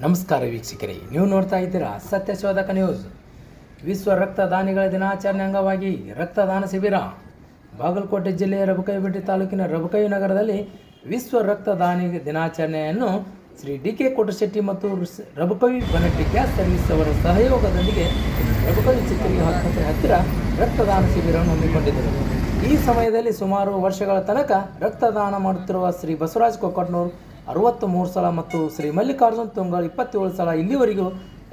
ನಮಸ್ಕಾರ ವೀಕ್ಷಕರೇ, ನೀವು ನೋಡ್ತಾ ಇದ್ದೀರಾ ಸತ್ಯಶೋಧಕ ನ್ಯೂಸ್. ವಿಶ್ವ ರಕ್ತದಾನಿಗಳ ದಿನಾಚರಣೆ ಅಂಗವಾಗಿ ರಕ್ತದಾನ ಶಿಬಿರ. ಬಾಗಲಕೋಟೆ ಜಿಲ್ಲೆಯ ರಬಕವಿಬೆಟ್ಟಿ ತಾಲೂಕಿನ ರಬಕವಿ ನಗರದಲ್ಲಿ ವಿಶ್ವ ರಕ್ತದಾನಿ ದಿನಾಚರಣೆಯನ್ನು ಶ್ರೀ ಡಿ.ಕೆ. ಕೋಟಶೆಟ್ಟಿ ಮತ್ತು ರಬಕವಿ ಬನಟ್ಟಿ ಗ್ಯಾಸ್ ಸರ್ವಿಸ್ ಅವರ ಸಹಯೋಗದೊಂದಿಗೆ ರಬಕವಿ ಚಿತ್ರದುರ್ಗ ಆಸ್ಪತ್ರೆ ಹತ್ತಿರ ರಕ್ತದಾನ ಶಿಬಿರವನ್ನು ಹಮ್ಮಿಕೊಂಡಿದ್ದರು. ಈ ಸಮಯದಲ್ಲಿ ಸುಮಾರು ವರ್ಷಗಳ ತನಕ ರಕ್ತದಾನ ಮಾಡುತ್ತಿರುವ ಶ್ರೀ ಬಸವರಾಜ್ ಕೊಕ್ಕಟ್ನೂರು 63 ಸಲ ಮತ್ತು ಶ್ರೀ ಮಲ್ಲಿಕಾರ್ಜುನ್ ತುಂಗಲ್ 27 ಸಲ ಇಲ್ಲಿವರೆಗೂ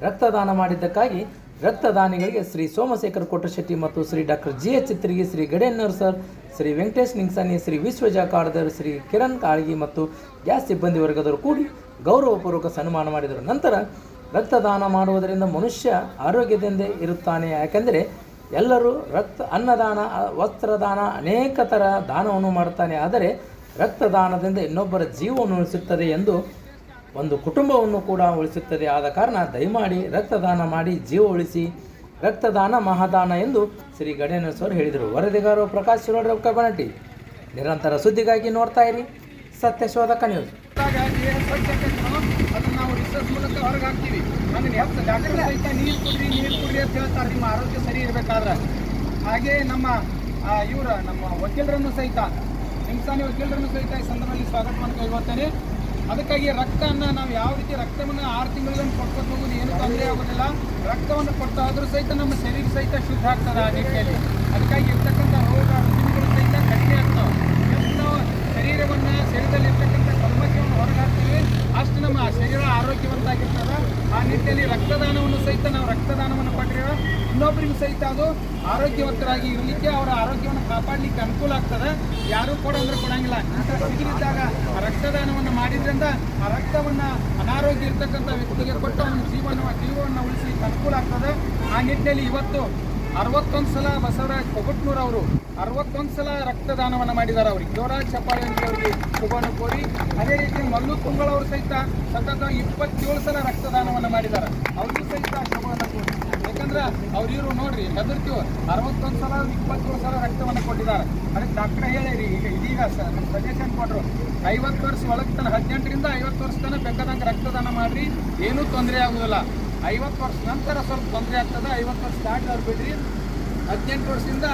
ರಕ್ತದಾನ ಮಾಡಿದ್ದಕ್ಕಾಗಿ ರಕ್ತದಾನಿಗಳಿಗೆ ಶ್ರೀ ಸೋಮಶೇಖರ್ ಕೋಟಶೆಟ್ಟಿ ಮತ್ತು Shri doctor G.H. Chitrigi, Shri Gadennar sir, Shri Venkatesh Ningsani, Shri Vishwaja Kadadar, Shri Kiran Kalagi ಮತ್ತು ಗ್ಯಾಸ್ ಸಿಬ್ಬಂದಿ ವರ್ಗದವರು ಕೂಡಿ ಗೌರವಪೂರ್ವಕ ಸನ್ಮಾನ ಮಾಡಿದರು. ನಂತರ ರಕ್ತದಾನ ಮಾಡುವುದರಿಂದ ಮನುಷ್ಯ ಆರೋಗ್ಯದಿಂದ ಇರುತ್ತಾನೆ. ಯಾಕೆಂದರೆ ಎಲ್ಲರೂ ಅನ್ನದಾನ, ವಸ್ತ್ರದಾನ, ಅನೇಕ ಥರ ದಾನವನ್ನು ಮಾಡುತ್ತಾನೆ. ಆದರೆ ರಕ್ತದಾನದಿಂದ ಇನ್ನೊಬ್ಬರ ಜೀವವನ್ನು ಉಳಿಸುತ್ತದೆ ಎಂದು ಒಂದು ಕುಟುಂಬವನ್ನು ಕೂಡ ಉಳಿಸುತ್ತದೆ. ಆದ ಕಾರಣ ದಯಮಾಡಿ ರಕ್ತದಾನ ಮಾಡಿ ಜೀವ ಉಳಿಸಿ. ರಕ್ತದಾನ ಮಹಾದಾನ ಎಂದು ಶ್ರೀ ಗಡೇನಸ್ವರು ಹೇಳಿದರು. ವರದಿಗಾರರು ಪ್ರಕಾಶ್ ಶಿರೋಡ್, ಬನಟ್ಟಿ. ನಿರಂತರ ಸುದ್ದಿಗಾಗಿ ನೋಡ್ತಾ ಇರಿ ಸತ್ಯಶೋಧಕ ನ್ಯೂಸ್. ಅದನ್ನು ನಾವು ರಿಸರ್ಚ್ ಮೂಲಕ ಹೊರಗೆ ಹಾಕ್ತೀವಿ. ಹಂಗೆ ಡಾಕ್ಟರ್ ಸಹಿತ ನೀರು ಕುಡ್ರಿ ಅಂತ ಹೇಳ್ತಾರೆ ನಿಮ್ಮ ಆರೋಗ್ಯ ಸರಿ ಇರಬೇಕಾದ್ರೆ. ಹಾಗೆ ನಮ್ಮ ವಕೀಲರನ್ನು ಸಹಿತ ಹಿಂಸಾನಿ ವಕೀಲರನ್ನು ಸಹಿತ ಈ ಸಂದರ್ಭದಲ್ಲಿ ಸ್ವಾಗತವನ್ನು ಕೈಗೊಳ್ತೇನೆ. ಅದಕ್ಕಾಗಿ ರಕ್ತವನ್ನು ನಾವು ಯಾವ ರೀತಿ ರಕ್ತವನ್ನು 6 ತಿಂಗಳಲ್ಲಿ ಕೊಟ್ಕೊಂಡು ಹೋಗೋದು ಏನೂ ತೊಂದರೆ ಆಗೋದಿಲ್ಲ. ರಕ್ತವನ್ನು ಕೊಡ್ತಾ ಆದರೂ ಸಹಿತ ನಮ್ಮ ಶರೀರ ಸಹಿತ ಶುದ್ಧ ಆಗ್ತದೆ ಆ ನಿಟ್ಟಿನಲ್ಲಿ. ಅದಕ್ಕಾಗಿ ಇರ್ತಕ್ಕಂಥ ರೋಗ ರುಜಿನಗಳು ಸಹಿತ ಕಡಿಮೆ ಆಗ್ತವೆ. ಎಷ್ಟು ನಾವು ಶರೀರದಲ್ಲಿ ಇರ್ತಕ್ಕಂಥ ಕಲ್ಮಶವನ್ನು ಹೊರಗೆ ಹಾಕ್ತೀವಿ, ಅಷ್ಟು ನಮ್ಮ ಶರೀರ ಆರೋಗ್ಯವಂತಾಗಿರ್ತದೆ. ಆ ನಿಟ್ಟಿನಲ್ಲಿ ರಕ್ತದಾನವನ್ನು ಸಹಿತ ನಾವು ರಕ್ತದಾನವನ್ನು ಕೊಟ್ಟರೆ ಇನ್ನೊಬ್ಬರಿಗೂ ಸಹಿತ ಅದು ಆರೋಗ್ಯವಂತರಾಗಿ ಇರಲಿಕ್ಕೆ, ಅವರ ಆರೋಗ್ಯವನ್ನು ಕಾಪಾಡಲಿಕ್ಕೆ ಅನುಕೂಲ ಆಗ್ತದೆ. ಯಾರೂ ಕೂಡ ಅಂದ್ರೆ ಕೊಡಂಗಿಲ್ಲ. ಇಂಥ ಸ್ಥಿತಿಯಿದ್ದಾಗ ರಕ್ತದಾನವನ್ನು ಮಾಡಿದ್ರಿಂದ ಆ ರಕ್ತವನ್ನು ಅನಾರೋಗ್ಯ ಇರ್ತಕ್ಕಂಥ ವ್ಯಕ್ತಿಗೆ ಕೊಟ್ಟು ಅವನ ಜೀವವನ್ನು ಉಳಿಸಲಿಕ್ಕೆ ಅನುಕೂಲ ಆಗ್ತದೆ. ಆ ನಿಟ್ಟಿನಲ್ಲಿ ಇವತ್ತು 61 ಸಲ ಬಸವರಾಜ್ ಕೊಕ್ಕಟ್ನೂರು ಅವರು 61 ಸಲ ರಕ್ತದಾನವನ್ನು ಮಾಡಿದ್ದಾರೆ. ಅವ್ರಿಗೆ ಜೋರಾಜ್ ಚಪ್ಪಾಳೆ ಅವರಿಗೆ ಶುಭವನ್ನು ಕೋರಿ, ಅದೇ ರೀತಿ ಮಲ್ಲು ತುಂಗಲ್ ಅವರು ಸಹಿತ ಸತತ 27 ಸಲ ರಕ್ತದಾನವನ್ನು ಮಾಡಿದ್ದಾರೆ. ಅವ್ರಿಗೂ ಸಹಿತ ಶುಭವನ್ನು ಕೋರಿ. ಯಾಕಂದ್ರೆ ಇವರು ನೋಡ್ರಿ ಹೆದರ್ತೀವಿ, 61 ಸಲ 27 ಸಲ ರಕ್ತವನ್ನು ಕೊಟ್ಟಿದ್ದಾರೆ. ಅದಕ್ಕೆ ಡಾಕ್ಟರ್ ಹೇಳಿರಿ, ಇದೀಗ ಸಜೆಷನ್ ಕೊಟ್ಟರು 50 ವರ್ಷ ಒಳಗೆ ತನಕ 18ರಿಂದ 50 ವರ್ಷ ತನಕ ಬೇಕಾದಂಗೆ ರಕ್ತದಾನ ಮಾಡಿರಿ, ಏನೂ ತೊಂದರೆ ಆಗೋದಿಲ್ಲ. 50 ವರ್ಷ ನಂತರ ಸ್ವಲ್ಪ ತೊಂದರೆ ಆಗ್ತದೆ. 50 ವರ್ಷ ದಾಟಿ ಅವ್ರು ಬಿಡ್ರಿ. 18 ವರ್ಷದಿಂದ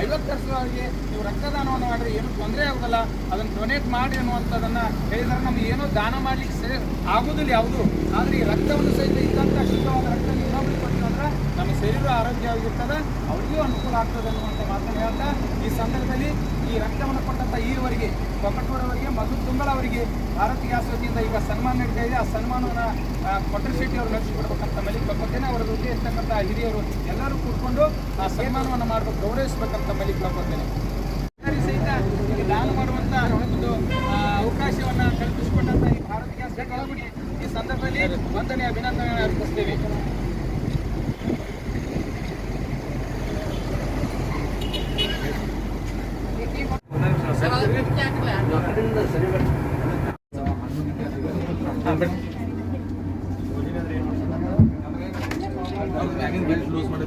50 ವರ್ಷದವರೆಗೆ ನೀವು ರಕ್ತದಾನವನ್ನು ಮಾಡಿರಿ, ಏನೂ ತೊಂದರೆ ಆಗೋದಿಲ್ಲ. ಅದನ್ನು ಡೊನೇಟ್ ಮಾಡಿ ಅನ್ನುವಂಥದ್ದನ್ನು ಹೇಳಿದರೆ ನಮ್ಗೆ ಏನೋ ದಾನ ಮಾಡಲಿಕ್ಕೆ ಆಗೋದಿಲ್ಲ ಯಾವುದು. ಆದರೆ ಈ ರಕ್ತವನ್ನು ಸಹಿತ ಇದ್ದಂಥ ಶುದ್ಧವಾದ ರಕ್ತ ಇನ್ನೊಬ್ರಿಗೆ ಕೊಟ್ಟು ಅಂದ್ರೆ ನಮ್ಮ ಶರೀರ ಆರೋಗ್ಯವಾಗಿರ್ತದೆ, ಅವ್ರಿಗೂ ಅನುಕೂಲ ಆಗ್ತದೆ ಅನ್ನುವಂಥ ಮಾತನ್ನು ಹೇಳ್ತಾ ಈ ಸಂದರ್ಭದಲ್ಲಿ ಈ ರಕ್ತವನ್ನು ಕೊಟ್ಟಂಥ ಈವರೆಗೆ ಕೊಕ್ಕಟ್ನೂರವರಿಗೆ, ಮಧು ತುಂಗಲ್ ಅವರಿಗೆ ಭಾರತ್ ಗ್ಯಾಸ್ ವತಿಯಿಂದ ಈಗ ಸನ್ಮಾನ ನಡೀತಾ ಇದೆ. ಆ ಸನ್ಮಾನವನ್ನು ಕೋಟಶೆಟ್ಟಿ ಅವರು ನಡೆಸಿಕೊಡ್ಬೇಕಂತ ಮಲ್ಲಿಗೆ ಬರ್ಕೊತೇನೆ. ಅವರ ಜೊತೆ ಇರ್ತಕ್ಕಂಥ ಹಿರಿಯರು ಎಲ್ಲರೂ ಕೂತ್ಕೊಂಡು ಆ ಸನ್ಮಾನವನ್ನು ಮಾಡಬೇಕು, ಗೌರವಿಸಬೇಕಂತ ಮಲ್ಲಿಗೆ ಬರ್ಕೊತೇನೆ. ಸಹಿತ ಈಗ ದಾನ ಮಾಡುವಂಥ ಒಂದು ಅವಕಾಶವನ್ನು ಕಲ್ಪಿಸಿಕೊಂಡಂಥ ಈ ಭಾರತ್ ಗ್ಯಾಸ್ ಒಳಗಡೆ ಈ ಸಂದರ್ಭದಲ್ಲಿ ವಂದನೆ ಅಭಿನಂದನೆ ಅರ್ಪಿಸ್ತೇವೆ. ಕ್ಲೋಸ್ ಮಾಡಿ